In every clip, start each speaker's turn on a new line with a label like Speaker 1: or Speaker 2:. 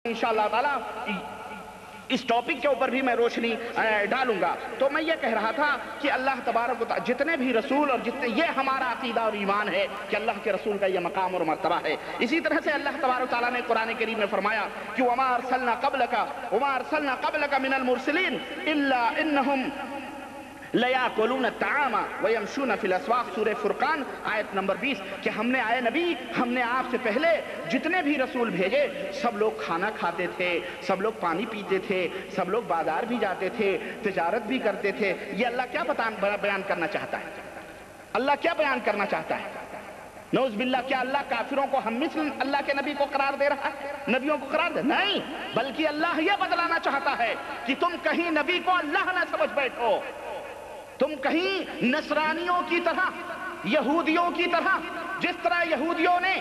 Speaker 1: انشاءاللہ تعالی اس ٹاپک کے اوپر بھی میں روشنی ڈالوں گا۔ تو میں یہ کہہ رہا تھا کہ اللہ تبارک و تعالی جتنے بھی رسول اور جتنے یہ ہمارا عقیدہ اور ایمان ہے کہ اللہ کے رسول کا یہ مقام اور مرتبہ ہے۔ اسی طرح سے اللہ تبارک و تعالی نے قرآن کریم میں فرمایا کہ وما ارسلنا قبلک من المرسلین الا انہم لَيَأْكُلُونَ الطَّعَامَ وَيَمْشُونَ فِي الْأَسْوَاقِ سورہ فرقان آیت نمبر 20 کہ ہم نے آئے نبی، ہم نے آپ سے پہلے جتنے بھی رسول بھیجے سب لوگ کھانا کھاتے تھے، سب لوگ پانی پیتے تھے، سب لوگ بازار بھی جاتے تھے، تجارت بھی کرتے تھے۔ یہ اللہ کیا بیان کرنا چاہتا ہے؟ اللہ کیا بیان کرنا چاہتا ہے؟ نعوذ باللہ، کیا اللہ کافروں کو ہم مثل اللہ کے نبی کو قرار دے رہا ہے؟ نبیوں کو قرار دے؟ نہیں، بلکہ اللہ یہ بتلانا چاہتا ہے کہ تم کہیں نبی کو اللہ نہ سمجھ بیٹھو، تم کہیں نصرانیوں کی طرح، یہودیوں کی طرح، جس طرح یہودیوں نے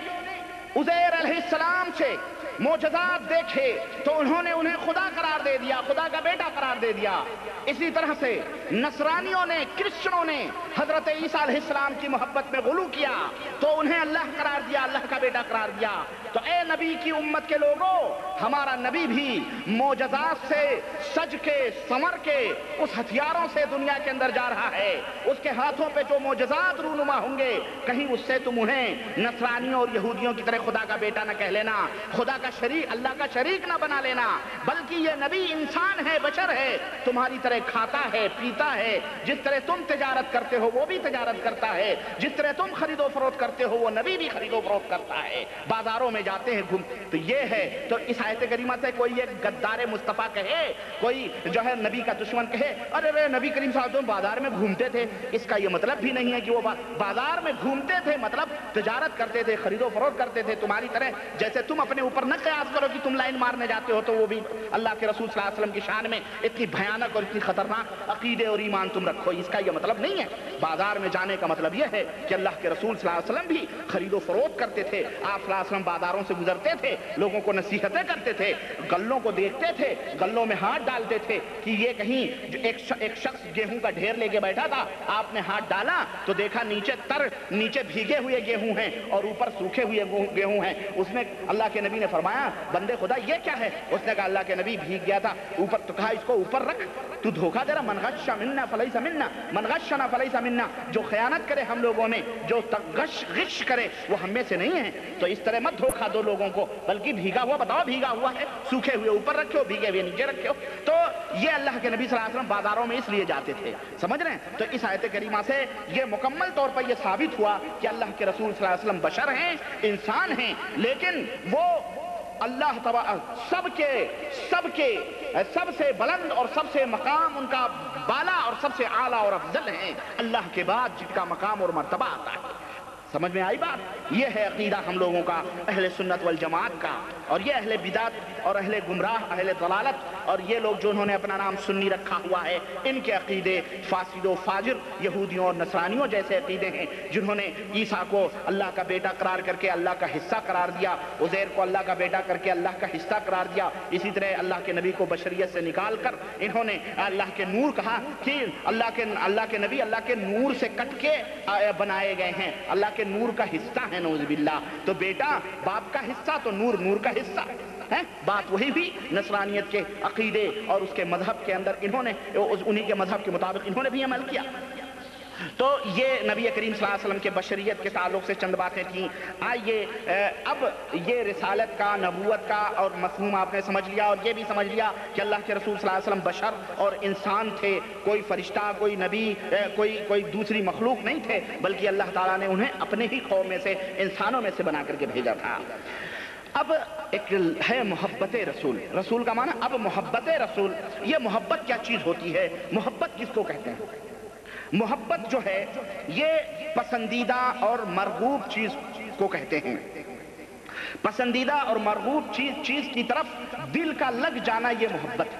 Speaker 1: عزیر علیہ السلام سے معجزات دیکھے تو انہوں نے انہیں خدا قرار دے دیا، خدا کا بیٹا قرار دے دیا، اسی طرح سے نصرانیوں نے، کرسچنوں نے حضرت عیسیٰ علیہ السلام کی محبت میں غلو کیا تو انہیں اللہ قرار دیا، اللہ کا بیٹا قرار دیا۔ تو اے نبی کی امت کے لوگوں، ہمارا نبی بھی معجزات سے سج کے سنور کے اس ہتھیاروں سے دنیا کے اندر جا رہا ہے، اس کے ہاتھوں پہ جو معجزات رونما ہوں گے، کہیں اس سے تم انہیں نصرانیوں اور یہودیوں کی طرح خدا کا بیٹا نہ کہہ لینا، خدا کا شریک، اللہ کا شریک نہ بنا لینا، بلکہ یہ نبی انسان ہے، بشر ہے، تمہاری طرح کھاتا ہے، پیتا ہے، جس طرح تم تجارت کرتے ہو وہ بھی تجارت کرتا ہے، جس طرح تم خرید و فروخت کرتے ہو وہ نبی بھی خرید و فروخت کرتا ہے، بازاروں میں جاتے ہیں گھوم۔ تو یہ ہے، تو اس آیت کریمہ سے کوئی ایک غدار مصطفیٰ کہے، کوئی جو ہے نبی کا دشمن کہے ارے نبی کریم صاحب تم بازار میں گھومتے تھے، اس کا یہ مطلب بھی نہیں ہے کہ وہ بازار میں گھومتے تھے، مطلب تجارت کرتے تھے، خرید و فروخت کرتے تھے تمہاری طرح۔ جیسے تم اپنے اوپر نہ قیاس کرو کہ تم لائن مارنے جاتے ہو تو وہ بھی اللہ کے رسول صلی اللہ علیہ وسلم کی شان میں اتنی بھیانک اور اتنی خطرناک عقیدے اور ایمان تم رکھو، اس کا یہ مطلب نہیں ہے۔ بازار میں جانے کا مطلب یہ ہے کہ اللہ کے رسول صلی اللہ علیہ وسلم بھی خرید و فروخت کرتے تھے، آپ صلی اللہ علیہ وسلم بازاروں سے گزرتے تھے، لوگوں کو نصیحتیں کرتے تھے، گلوں کو دیکھتے تھے، گلوں میں ہاتھ ڈالتے تھے کہ یہ کہیں جو ایک شخص گیہوں کا ڈھیر لے کے بیٹھا تھا، آپ نے ہاتھ ڈالا تو دیکھا نیچے بھیگے ہوئے گیہوں ہیں اور اوپر سوکھے ہوئے گیہوں ہیں۔ اس میں اللہ کے نبی نے فرمایا بندے خدا یہ کیا ہے؟ اس نے کہا اللہ کے نبی بھیگ گیا تھا اوپر، تو کہا اس کو اوپر رکھ، تو دھوکہ دے رہا، من غش منا فلیس منا، من غشنا فلیس منا، جو خیانت کرے ہم لوگوں میں، جو غش کرے وہ ہم میں سے نہیں ہے۔ تو اس طرح مت دھوکہ دو لوگوں کو، بلکہ بھیگا ہوا بتاؤ، بھیگا ہوا ہے، سوکھے ہوئے اوپر رکھے ہو، بھیگے ہوئے نیچے رکھے ہو۔ تو یہ اللہ کے نبی صلی اللہ علیہ وسلم بازاروں میں اس لیے جاتے تھے، سمجھ رہے ہیں؟ تو اس آیت کریمہ سے یہ مکمل طور پر یہ ثابت ہوا کہ اللہ کے رسول صلی اللہ علیہ وسلم بشر ہیں، انسان ہیں، لیکن وہ اللہ سب سے بلند اور سب سے مقام ان کا بالا اور سب سے اعلیٰ اور افضل ہیں، اللہ کے بعد جن کا مقام اور مرتبہ آتا ہے۔ سمجھ میں آئی بات؟ یہ ہے عقیدہ ہم لوگوں کا، اہل سنت والجماعت کا، اور یہ اہل بدعت اور اہل گمراہ، اہل ضلالت اور یہ لوگ جو انہوں نے اپنا نام سنی رکھا ہوا ہے، ان کے عقیدے فاسد و فاجر یہودیوں اور نصرانیوں جیسے عقیدے ہیں، جنہوں نے عیسیٰ کو اللہ کا بیٹا قرار کر کے اللہ کا حصہ قرار دیا، عزیر کو اللہ کا بیٹا کر کے اللہ کا حصہ قرار دیا، اسی طرح اللہ کے نبی کو بشریت سے نکال کر انہوں نے اللہ کے نور کہا کہ اللہ کے نبی اللہ کے نور سے کٹ کے بنائے گئے ہیں، اللہ کے نور کا حصہ ہے، نعوذ باللہ۔ تو بیٹا باپ کا حصہ تو نور کا حصہ ہے۔ بات وہی بھی نصرانیت کے عقیدے اور اس کے مذہب کے اندر انہوں نے انہی کے مذہب کے مطابق انہوں نے بھی عمل کیا۔ تو یہ نبی کریم صلی اللہ علیہ وسلم کے بشریت کے تعلق سے چند باتیں تھیں۔ آئیے اب یہ رسالت کا، نبوت کا اور مفہوم آپ نے سمجھ لیا، اور یہ بھی سمجھ لیا کہ اللہ کے رسول صلی اللہ علیہ وسلم بشر اور انسان تھے، کوئی فرشتہ، کوئی نبی، کوئی دوسری مخلوق نہیں تھے، بلکہ اللہ تعالیٰ نے انہیں اپنے ہی قوم میں سے، انسانوں میں سے بنا کر کے بھیجا تھا۔ اب ایک ہے محبت رسول، رسول کا معنی اب محبت رسول۔ یہ محبت کیا چیز ہوتی ہے؟ محبت کس کو کہتے ہیں؟ محبت جو ہے یہ پسندیدہ اور مرغوب چیز کو کہتے ہیں۔ پسندیدہ اور مرغوب چیز کی طرف دل کا لگ جانا، یہ محبت ہے۔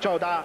Speaker 1: 14।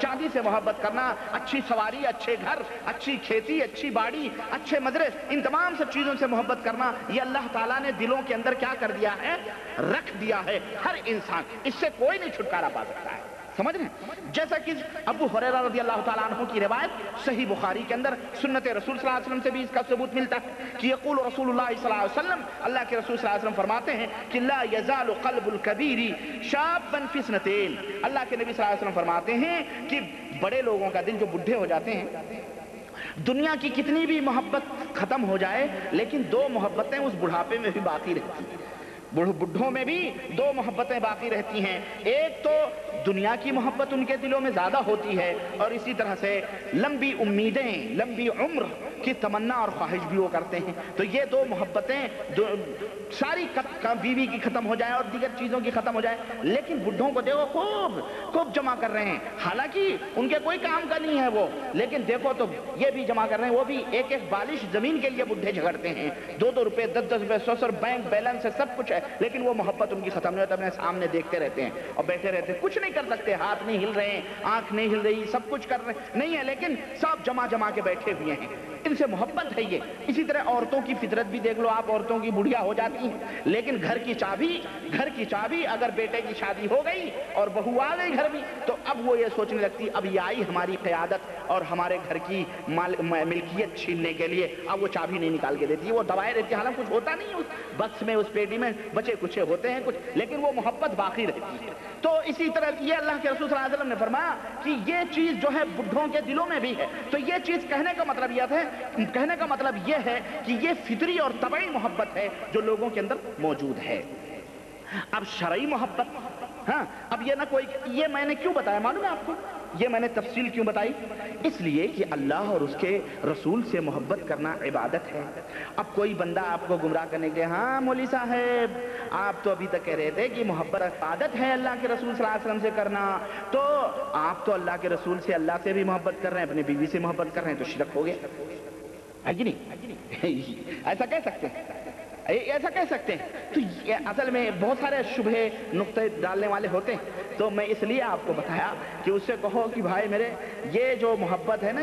Speaker 1: چاندی سے محبت کرنا, اچھی سواری, اچھے گھر, اچھی کھیتی, اچھی باڑی, اچھے مدرس, ان تمام سب چیزوں سے محبت کرنا, یہ اللہ تعالیٰ نے دلوں کے اندر کیا کر دیا ہے, رکھ دیا ہے. ہر انسان, اس سے کوئی نہیں چھٹکارا پا سکتا ہے. سمجھ رہے ہیں؟ جیسا کہ ابو ہریرہ رضی اللہ تعالیٰ عنہ کی روایت صحیح بخاری کے اندر, سنت رسول صلی اللہ علیہ وسلم سے بھی اس کا ثبوت ملتا ہے کہ یقول رسول اللہ صلی اللہ علیہ وسلم, اللہ کے رسول صلی اللہ علیہ وسلم فرماتے ہیں کہ لا یزال قلب الکبیر شابا فی اثنتین. اللہ کے نبی صلی اللہ علیہ وسلم فرماتے ہیں کہ بڑے لوگوں کا دل جو بڈھے ہو جاتے ہیں, دنیا کی کتنی بھی محبت ختم ہو جائے لیکن دو محبتیں اس بڑھاپے میں بھی باقی رہتی ہیں. بڈھوں میں بھی دو محبتیں باقی رہتی ہیں. ایک تو دنیا کی محبت ان کے دلوں میں زیادہ ہوتی ہے, اور اسی طرح سے لمبی امیدیں, لمبی عمر کی تمنا اور خواہش بھی وہ کرتے ہیں. تو یہ دو محبتیں ساری بیوی کی ختم ہو جائے اور دیگر چیزوں کی ختم ہو جائے, لیکن بڈھوں کو دیکھو خوب جمع کر رہے ہیں, حالانکہ ان کے کوئی کام کا نہیں ہے وہ, لیکن دیکھو تو یہ بھی جمع کر رہے ہیں, وہ بھی ایک ایک بالش زمین کے لیے بڈھے جھگڑتے ہیں. 2 روپے 10 روپے 100 بینک بیلنس ہے, سب کچھ ہے, لیکن وہ محبت ان کی ختم نہیں ہوتی. اپنے سامنے دیکھتے رہتے ہیں اور بیٹھے رہتے ہیں, کچھ نہیں کر سکتے, ہاتھ نہیں ہل رہے ہیں, آنکھ نہیں ہل رہی, سب کچھ کر رہے نہیں ہے, لیکن سب جمع کے بیٹھے ہوئے ہیں. ان سے محبت ہے یہ. اسی طرح عورتوں کی فطرت بھی دیکھ لو آپ, عورتوں کی بڑھیا ہو جاتی ہیں, لیکن گھر کی چابی اگر بیٹے کی شادی ہو گئی اور بہو آ گئی گھر میں, تو اب وہ یہ سوچنے لگتی اب یہ آئی ہماری قیادت اور ہمارے گھر کی ملکیت چھیننے کے لیے, اب وہ چابی نہیں نکال کے دیتی, وہ دبائے رہتی ہے. حالانکہ کچھ ہوتا نہیں اس بکس میں, اس پیٹی میں بچے کچھ ہوتے ہیں کچھ, لیکن وہ محبت باقی رہتی ہے. تو اسی طرح یہ اللہ کے رسول صلی اللہ علیہ وسلم نے فرمایا کہ یہ چیز جو ہے بڈھوں کے دلوں میں بھی ہے. تو یہ چیز کہنے کا مطلب یہ ہے کہ یہ فطری اور طبعی محبت ہے جو لوگوں کے اندر موجود ہے. اب شرعی محبت, ہاں, اب یہ نہ کوئی, یہ میں نے کیوں بتایا معلوم ہے آپ کو, یہ میں نے تفصیل کیوں بتائی, اس لیے کہ اللہ اور اس کے رسول سے محبت کرنا عبادت ہے. اب کوئی بندہ آپ کو گمراہ کرنے کے لیے, ہاں مولوی صاحب آپ تو ابھی تک کہہ رہے تھے کہ محبت عبادت ہے اللہ کے رسول صلی اللہ علیہ وسلم سے کرنا, تو آپ تو اللہ کے رسول سے, اللہ سے بھی محبت کر رہے ہیں, اپنی بیوی سے محبت کر رہے ہیں, تو شرک ہو گیا ہے کہ نہیں؟ ایسا کہہ سکتے ہیں, ایسا کہہ سکتے ہیں. تو یہ اصل میں بہت سارے شبہے نقطے ڈالنے والے ہوتے ہیں, تو میں اس لیے آپ کو بتایا کہ اس سے کہو کہ بھائی میرے, یہ جو محبت ہے نا,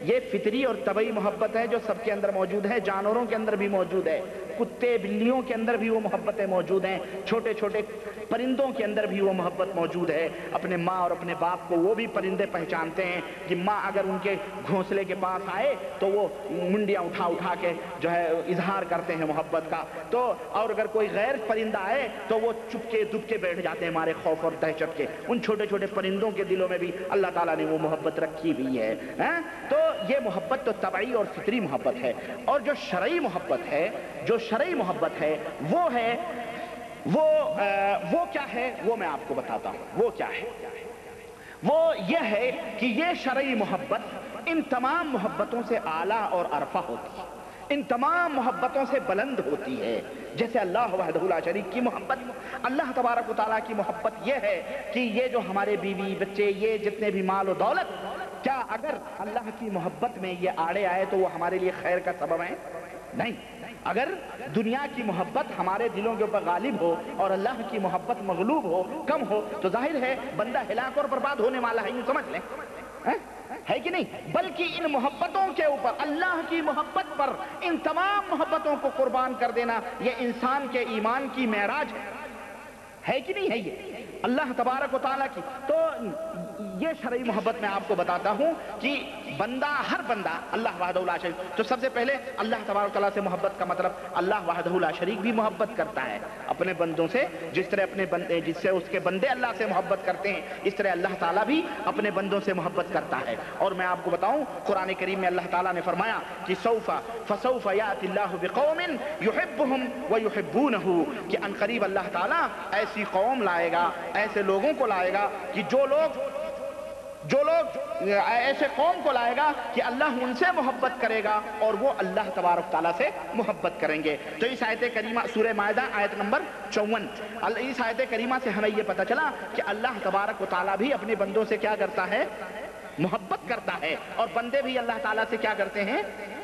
Speaker 1: یہ فطری اور طبعی محبت ہے جو سب کے اندر موجود ہے, جانوروں کے اندر بھی موجود ہے, کتے بلیوں کے اندر بھی وہ محبتیں موجود ہیں, چھوٹے چھوٹے پرندوں کے اندر بھی وہ محبت موجود ہے. اپنے ماں اور اپنے باپ کو وہ بھی پرندے پہچانتے ہیں کہ ماں اگر ان کے گھونسلے کے پاس آئے تو وہ منڈیاں اٹھا کے جو ہے اظہار کرتے ہیں محبت کا, تو اور اگر کوئی غیر پرندہ آئے تو وہ چپ کے بیٹھ جاتے ہیں ہمارے خوف اور دہشت کے. ان چھوٹے چھوٹے پرندوں کے دلوں میں بھی اللہ تعالیٰ نے وہ محبت رکھی ہوئی ہے. تو یہ محبت تو طبعی اور فطری محبت ہے. اور جو شرعی محبت ہے وہ کیا ہے, وہ میں آپ کو بتاتا ہوں. وہ کیا ہے, وہ یہ ہے کہ یہ شرعی محبت ان تمام محبتوں سے اعلیٰ اور ارفع ہوتی ہے, ان تمام محبتوں سے بلند ہوتی ہے. جیسے اللہ وحدہ لا شریک کی محبت, اللہ تبارک و تعالیٰ کی محبت یہ ہے کہ یہ جو ہمارے بیوی بچے, یہ جتنے بھی مال و دولت, کیا اگر اللہ کی محبت میں یہ آڑے آئے تو وہ ہمارے لیے خیر کا سبب ہے؟ نہیں. اگر دنیا کی محبت ہمارے دلوں کے اوپر غالب ہو اور اللہ کی محبت مغلوب ہو, کم ہو, تو ظاہر ہے بندہ ہلاک اور برباد ہونے والا ہے, یوں سمجھ لیں, ہے کہ نہیں؟ بلکہ ان محبتوں کے اوپر, اللہ کی محبت پر ان تمام محبتوں کو قربان کر دینا, یہ انسان کے ایمان کی معراج ہے کہ نہیں ہے؟ یہ اللہ تبارک و تعالیٰ کی. تو یہ شرعی محبت میں آپ کو بتاتا ہوں کہ ہر بندہ اللہ وحدہ لا شریک, تو سب سے پہلے اللہ تبارک و تعالیٰ سے محبت کا مطلب اللہ وحدہ لا شریک بھی محبت کرتا ہے اپنے بندوں سے, جس سے اس کے بندے اللہ سے محبت کرتے ہیں, اس طرح اللہ تعالیٰ بھی اپنے بندوں سے محبت کرتا ہے. اور میں آپ کو بتاؤں, قرآن کریم میں اللہ تعالیٰ نے فرمایا کہ فسوف یأتی اللہ بقوم یحبہم ویحبونہ, کہ ان قریب اللہ تعالیٰ ایسی قوم لائے گا, ایسے لوگوں کو لائے گا کہ جو لوگ ایسے قوم کو لائے گا کہ اللہ ان سے محبت کرے گا اور وہ اللہ تبارک تعالیٰ سے محبت کریں گے. تو اس آیت کریمہ سورہ مائدہ آیت نمبر 54, اس آیت کریمہ سے ہمیں یہ پتہ چلا کہ اللہ تبارک و تعالیٰ بھی اپنے بندوں سے کیا کرتا ہے, محبت کرتا ہے, اور بندے بھی اللہ تعالیٰ سے کیا کرتے ہیں,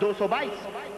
Speaker 1: 222,